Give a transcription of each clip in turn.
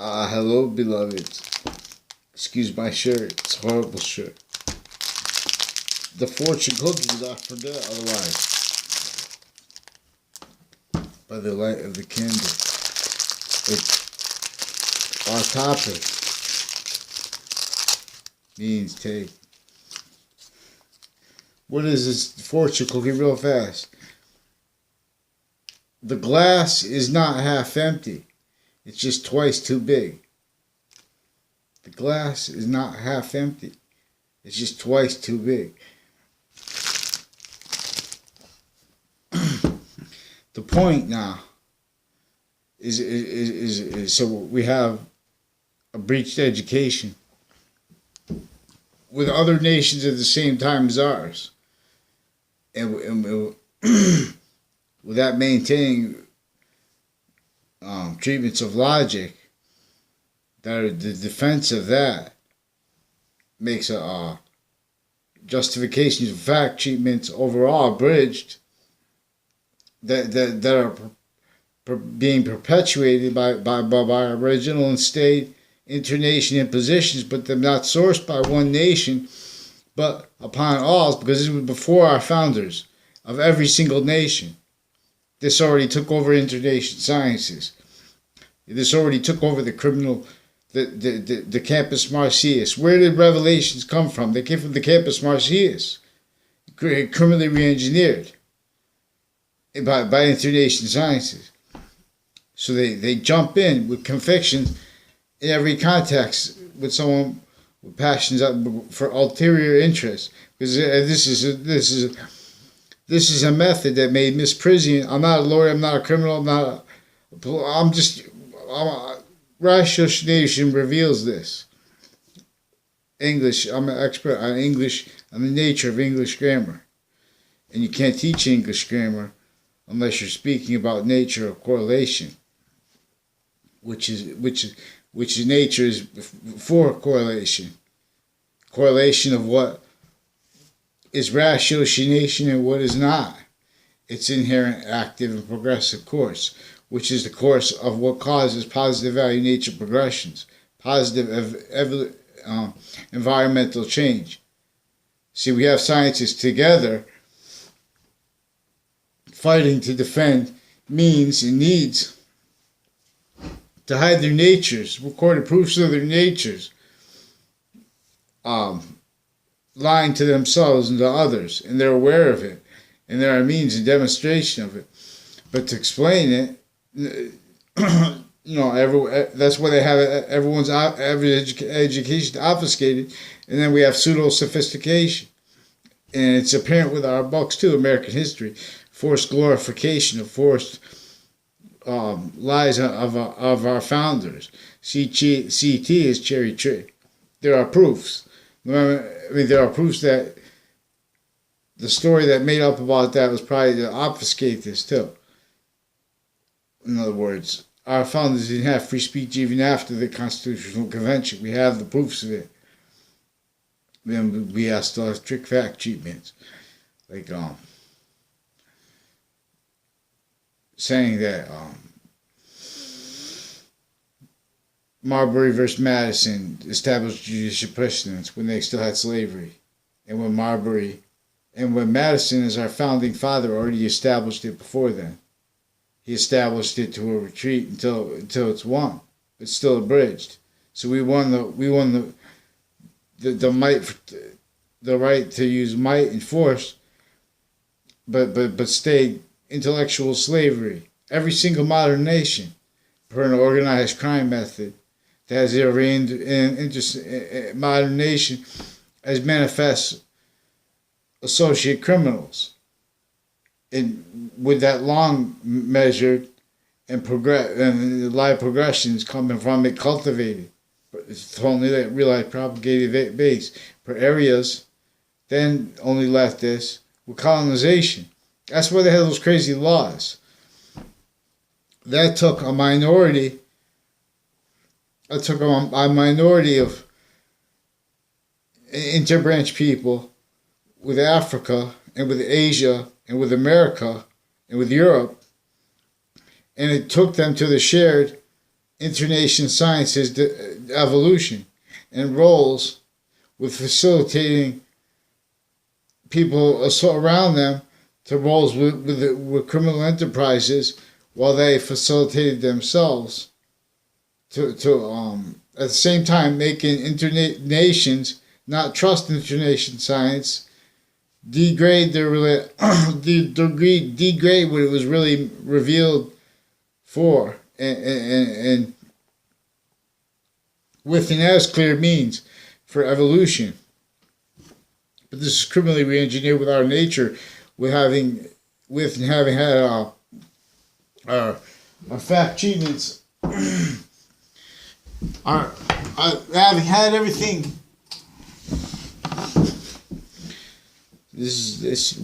Hello, beloveds. Excuse my shirt. It's a horrible shirt. The fortune cookies are for good, otherwise. By the light of the candle. Our topic means take. What is this fortune cookie real fast? The glass is not half empty. It's just twice too big. The glass is not half empty. It's just twice too big. The point now is so we have a breached education with other nations at the same time as ours. And without maintaining treatments of logic that are the defense of that makes a justifications of fact treatments overall abridged that are being perpetuated by original and state internation impositions, but they're not sourced by one nation but upon all, because this was before our founders of every single nation. This already took over internation sciences. This already took over the criminal, the campus martius. Where did revelations come from? They came from the campus martius, criminally re-engineered by internation sciences. So they jump in with convictions in every context with someone with passions for ulterior interests. Because this is a method that made Miss Prisian. I'm not a lawyer. I'm not a criminal. Ratiocination reveals this. English. I'm an expert on English, on the nature of English grammar, and you can't teach English grammar unless you're speaking about nature of correlation, which nature is for correlation. Correlation of what is ratiocination and what is not. Its inherent active and progressive course, which is the course of what causes positive value nature progressions, positive environmental change. See, we have scientists together fighting to defend means and needs to hide their natures, recorded proofs of their natures, lying to themselves and to others, and they're aware of it, and there are means and demonstration of it. But to explain it, that's why they have everyone's average education obfuscated, and then we have pseudo sophistication, and it's apparent with our books too, American history, forced glorification of forced lies of our founders. CT is cherry tree. There are proofs. There are proofs that the story that made up about that was probably to obfuscate this too. In other words, our founders didn't have free speech even after the Constitutional Convention. We have the proofs of it. Then we still have strict fact treatments, like saying that Marbury versus Madison established judicial precedence when they still had slavery, and when Madison, as our founding father, already established it before then. He established it to a retreat until it's won. It's still abridged. So we won the might, the right to use might and force, but stayed intellectual slavery. Every single modern nation, per an organized crime method, that has arraigned in modern nation as manifest associate criminals. And with that long measured and the live progressions coming from it cultivated, it's only that realized propagated base for areas, then only left this with colonization. That's why they had those crazy laws. That took a minority. That took a minority of interbranch people with Africa and with Asia and with America and with Europe, and it took them to the shared internation sciences evolution and roles with facilitating people around them to roles with criminal enterprises while they facilitated themselves to at the same time making nations not trust internation science, degrade degrade what it was really revealed for, and with an as clear means for evolution. But this is criminally re-engineered with our nature, with having had our fact achievements, our having had everything. This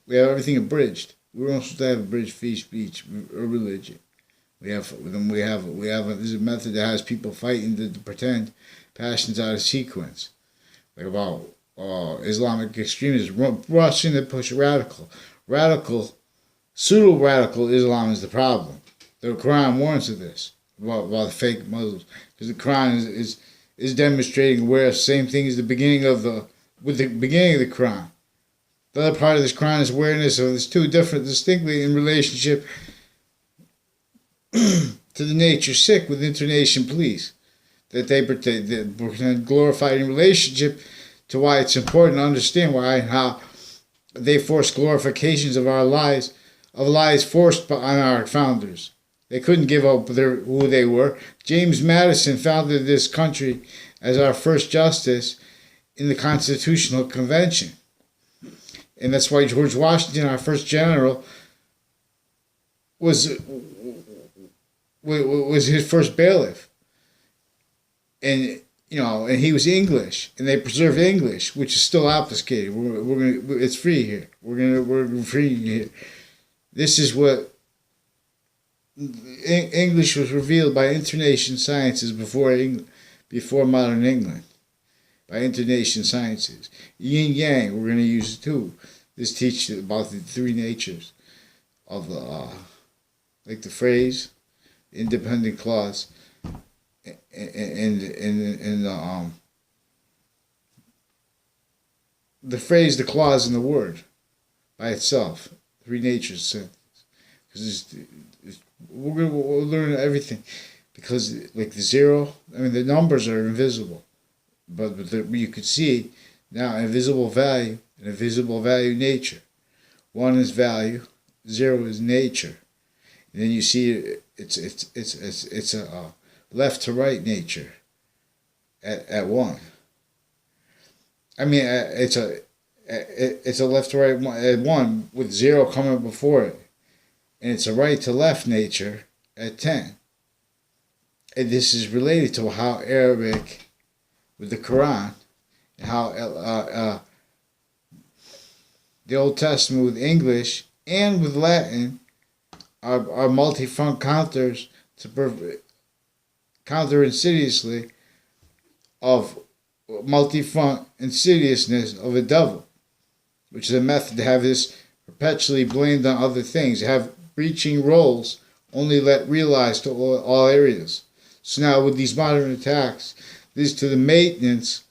we have everything abridged. We're not supposed to have abridged free speech or religion. We have this is a method that has people fighting to pretend passions out of sequence, like about Islamic extremism, rushing to push radical, pseudo-radical Islam is the problem. The Quran warns of this about the fake Muslims, because the Quran is demonstrating where the same thing is the beginning of the beginning of the Quran. The other part of this Quran is awareness of this two different, distinctly in relationship to the nature sick with internation police, that they pretend glorified in relationship to why it's important to understand why and how they force glorifications of our lies, of lies forced on our founders. They couldn't give up who they were. James Madison founded this country as our first justice in the Constitutional Convention. And that's why George Washington, our first general, was his first bailiff. And and he was English, and they preserved English, which is still obfuscated. It's free here. We're free here. This is what English was revealed by internation sciences before modern England, by internation sciences. Yin Yang, we're going to use it too. This teaches about the three natures of like the phrase, independent clause, and the phrase, the clause, and the word by itself. Three natures. Because we'll learn everything. Because like the zero, the numbers are invisible, but you could see now invisible value and invisible value nature. One is value, zero is nature, and then you see it's a left to right nature at one. It's a left to right at one with zero coming before it, and it's a right to left nature at 10. And this is related to how Arabic with the Quran, and how the Old Testament with English and with Latin are multi-front counters to counter insidiously of multi-front insidiousness of a devil, which is a method to have this perpetually blamed on other things, have breaching roles only let realized to all areas. So now with these modern attacks, this is to the maintenance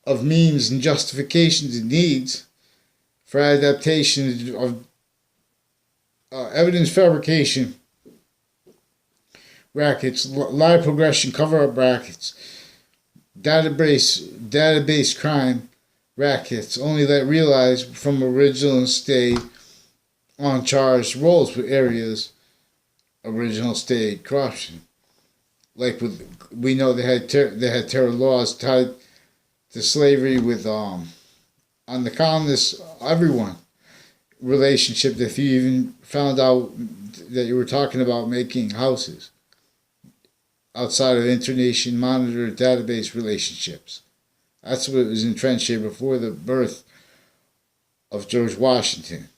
of means and justifications and needs for adaptation of evidence fabrication brackets, lie progression, cover-up brackets, database crime brackets, only let realize from original and stay on charged roles with areas original state corruption. Like we know they had terror laws tied to slavery with on the colonists, everyone relationship. If you even found out that you were talking about making houses outside of internation monitored database relationships, that's what was entrenched here before the birth of George Washington.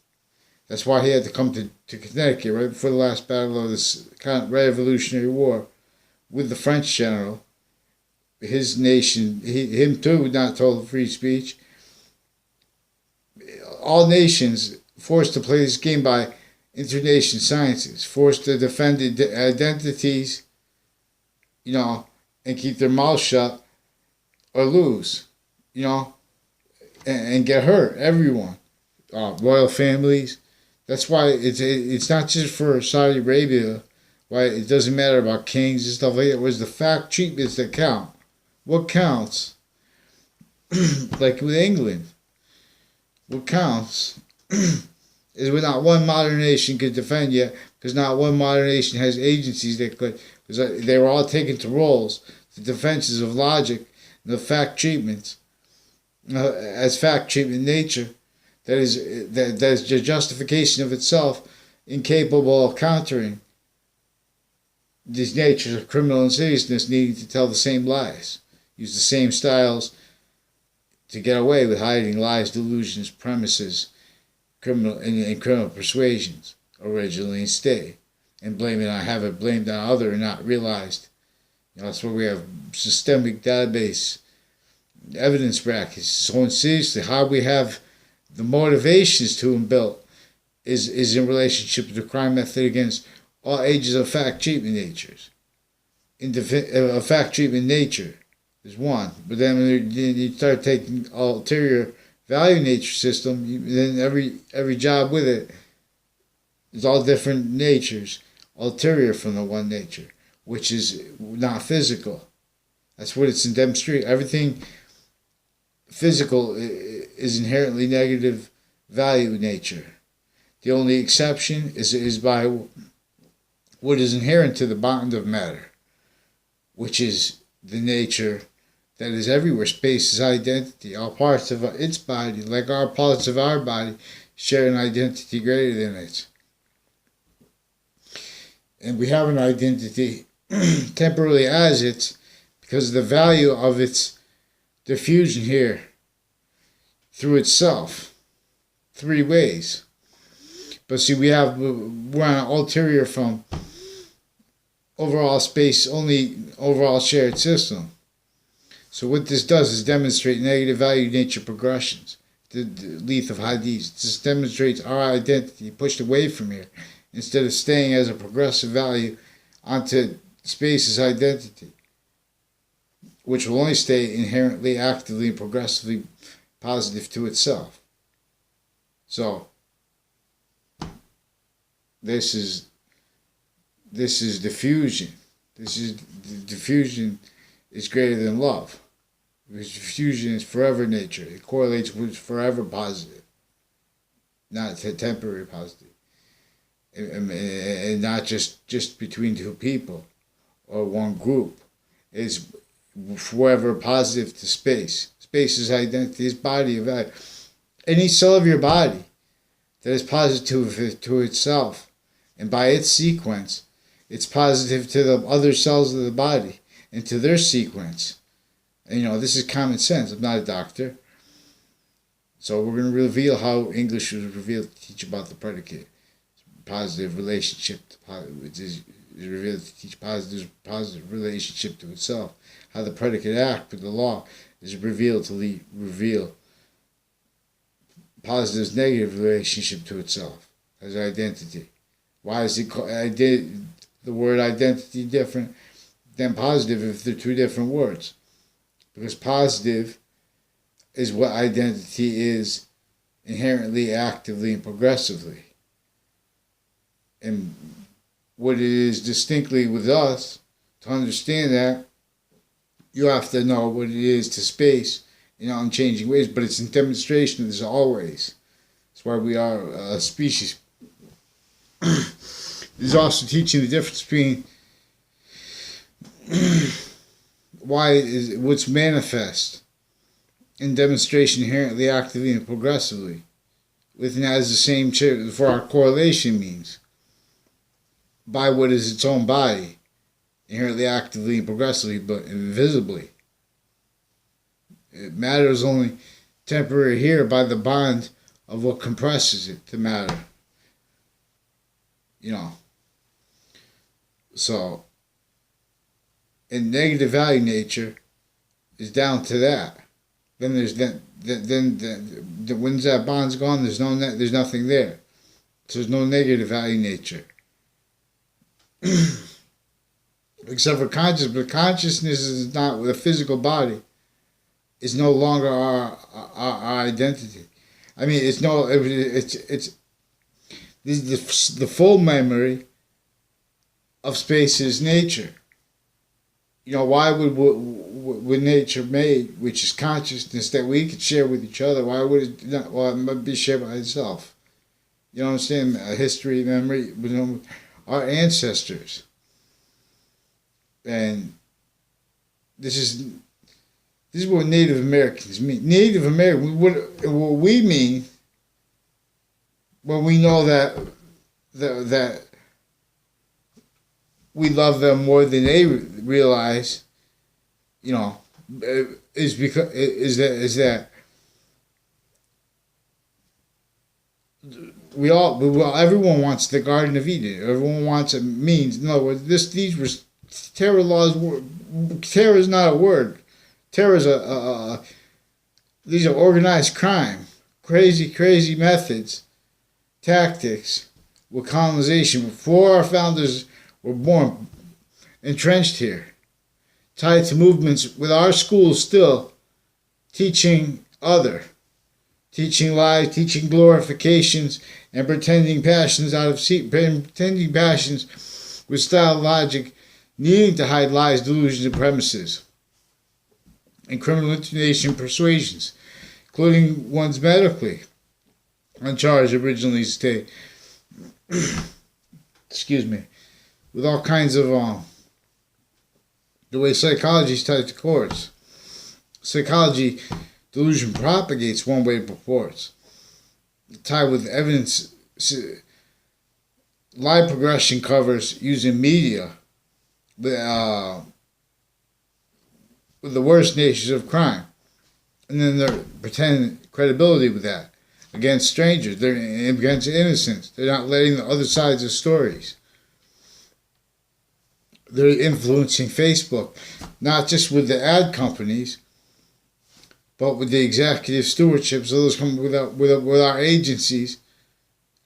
That's why he had to come to Connecticut right before the last battle of this Revolutionary War with the French general. His nation, him too, not told free speech. All nations forced to play this game by Internation sciences, forced to defend identities, and keep their mouth shut or lose, and get hurt. Everyone, royal families. That's why it's not just for Saudi Arabia. Why it doesn't matter about kings and stuff like that. It was the fact treatments that count. What counts? Like with England, what counts is when not one modern nation could defend you, because not one modern nation has agencies that could, because they were all taken to roles, the defenses of logic, the fact treatments, as fact treatment nature, that is the justification of itself, incapable of countering these natures of criminal insidiousness, needing to tell the same lies, use the same styles to get away with hiding lies, delusions, premises, criminal persuasions originally and stay, and have it blamed on other and not realized. That's why we have systemic database evidence brackets. So insidiously, how we have the motivations to them built is in relationship to the crime method against all ages of fact treatment natures. Fact treatment nature is one, but then when you start taking ulterior value nature system, then every job with it is all different natures, ulterior from the one nature, which is not physical. That's what it's in demonstrating. Everything physical is inherently negative value nature. The only exception is by what is inherent to the bond of matter, which is the nature that is everywhere. Space is identity. All parts of its body, like our parts of our body, share an identity greater than its. And we have an identity temporarily as its, because of the value of its diffusion here through itself. Three ways. But see, we're on an ulterior from overall space, only overall shared system. So what this does is demonstrate negative value nature progressions. The Leith of Hadith. This demonstrates our identity pushed away from here, instead of staying as a progressive value onto space's identity, which will only stay inherently, actively, and progressively positive to itself. So this is diffusion. Diffusion is greater than love. Because diffusion is forever nature. It correlates with forever positive, not temporary positive. And not just between two people or one group. It's forever positive to space. Space is identity, is body of value. Any cell of your body that is positive to itself, and by its sequence, it's positive to the other cells of the body and to their sequence. And this is common sense. I'm not a doctor. So we're going to reveal how English was revealed to teach about the predicate. Positive relationship is revealed to teach positive relationship to itself. How the predicate act with the law is revealed to reveal positive's negative relationship to itself as identity. Why is the word identity different than positive if they're two different words? Because positive is what identity is inherently, actively, and progressively. And what it is distinctly with us, to understand that, you have to know what it is to space in unchanging ways, but it's in demonstration of this always. That's why we are a species. It's also teaching the difference between what's manifest in demonstration inherently, actively, and progressively, with and as the same for our correlation means, by what is its own body, inherently, actively, and progressively, but invisibly. It matters only temporary here by the bond of what compresses it to matter. So, in negative value nature is down to that. Then when's that bond's gone, there's nothing there. There's no negative value nature. Except for consciousness, but consciousness is not with a physical body. It's no longer our identity. I mean, it's the full memory of space is nature. You know, why would nature made, which is consciousness that we could share with each other, why would it not? Well, it might be shared by itself. You know what I'm saying? History, memory, our ancestors. And this is what Native Americans mean. Native American, what we mean when we know that we love them more than they realize, you know, is that everyone wants the Garden of Eden. Everyone wants a means. In other words, these were terror laws. Terror is not a word. Terror is these are organized crime, crazy methods, tactics with colonization. Before our founders were born, entrenched here, tied to movements with our schools still teaching teaching lies, teaching glorifications, and pretending passions with style logic, needing to hide lies, delusions, and premises, and criminal intonation persuasions, including ones medically on charge originally state. Excuse me. With all kinds of the way psychology is tied to courts. Psychology delusion propagates one way it purports. Tied with evidence, lie progression covers using media with the worst natures of crime. And then they're pretending credibility with that against strangers. They're against innocents. They're not letting the other sides of stories. They're influencing Facebook, not just with the ad companies, but with the executive stewardship. So those come with our agencies,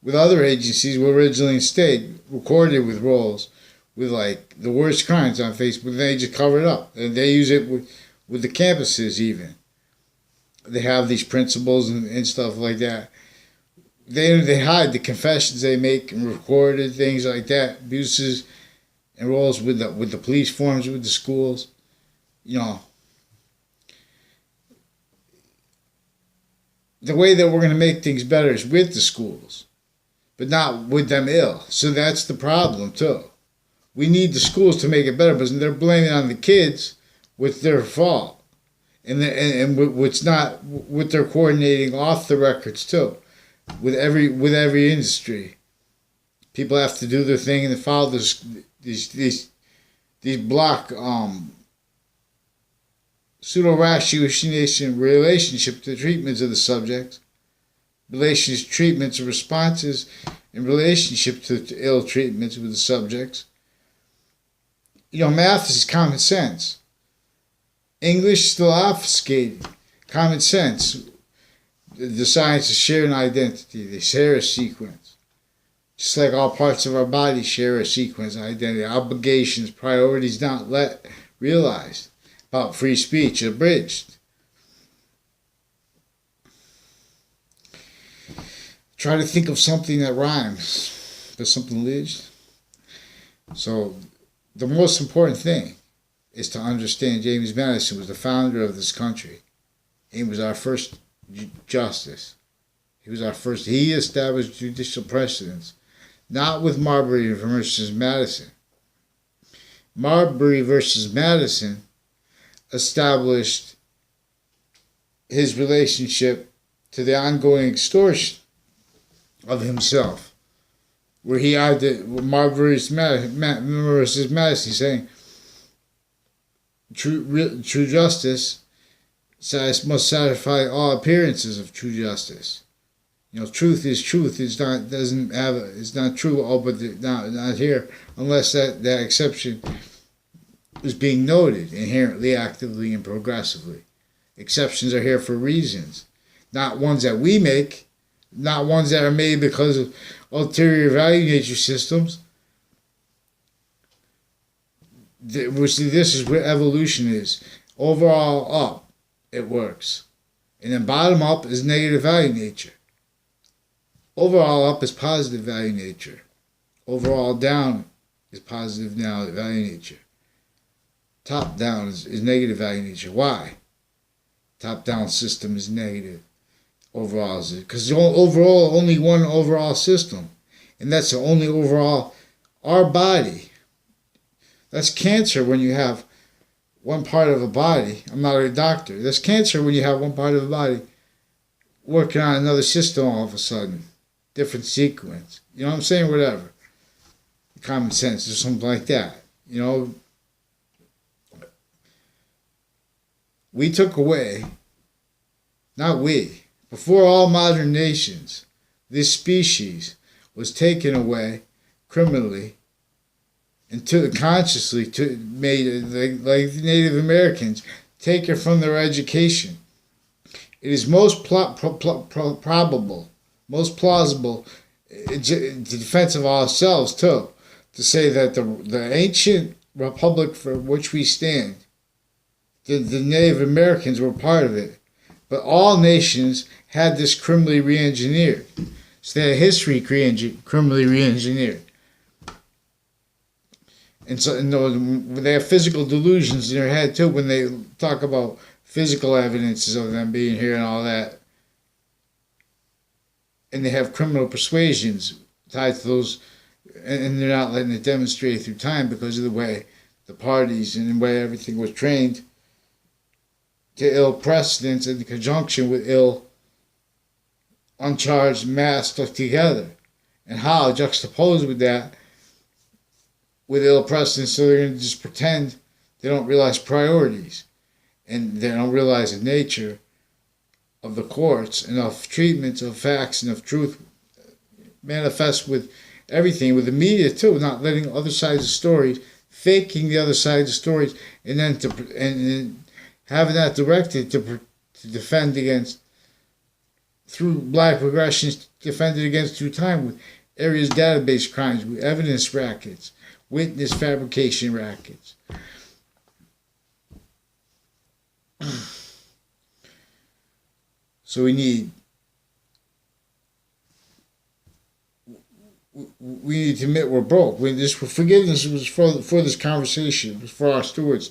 with other agencies were originally in state, recorded with roles, with like the worst crimes on Facebook. They just cover it up, and they use it with the campuses even. They have these principles and stuff like that. They hide the confessions they make and recorded things like that, abuses and roles with the police forms, with the schools. You know, the way that we're going to make things better is with the schools, but not with them ill. So that's the problem too. We need the schools to make it better, but they're blaming it on the kids with their fault, and what's not what they're coordinating off the records too, with every industry. People have to do their thing and they follow these block pseudo-ratiocination relationship to treatments of the subject, treatments of responses in relationship to ill treatments with the subjects. You know, math is common sense. English still obfuscated. Common sense. The sciences share an identity. They share a sequence. Just like all parts of our body share a sequence, identity, obligations, priorities not realized. About free speech, abridged. Try to think of something that rhymes. There's something lives. So, the most important thing is to understand James Madison was the founder of this country. He was our first justice. He established judicial precedents. Not with Marbury versus Madison. Marbury versus Madison established his relationship to the ongoing extortion of himself. Where he had Marbury versus Madison saying, true justice must satisfy all appearances of true justice. You know, truth is truth. It's not true. Oh, but not here, unless that exception is being noted inherently, actively, and progressively. Exceptions are here for reasons, not ones that we make. not ones that are made because of ulterior value nature systems. Which this is what evolution is. Overall up, it works. And then bottom up is negative value nature. Overall up is positive value nature. Overall down is positive value nature. Top down is negative value nature. Why? Top down system is negative. Overall is it? Because overall only one overall system. And that's the only overall. Our body. That's cancer when you have one part of a body. I'm not a doctor. That's cancer when you have one part of the body working on another system all of a sudden. Different sequence. You know what I'm saying? Whatever. Common sense or something like that. You know, we took away, not we, before all modern nations, this species was taken away criminally and consciously made like Native Americans take it from their education. It is most probable, most plausible, in defense of ourselves too, to say that the ancient republic for which we stand, the Native Americans were part of it, but all nations had this criminally re-engineered. So they had history criminally re-engineered. And so they have physical delusions in their head too when they talk about physical evidences of them being here and all that. And they have criminal persuasions tied to those, and they're not letting it demonstrate through time because of the way the parties and the way everything was trained to ill precedents in conjunction with ill uncharged mass stuck together. And how juxtaposed with that, with ill precedents, so they're going to just pretend they don't realize priorities and they don't realize the nature of the courts, enough treatments of facts, enough truth manifest with everything, with the media too, not letting other sides of stories, faking the other sides of stories, and then and having that directed to defend against, through black progressions, defended against through time with areas database crimes, with evidence rackets, witness fabrication rackets. So we need to admit we're broke. Forgiveness was for this conversation. It was for our stewards.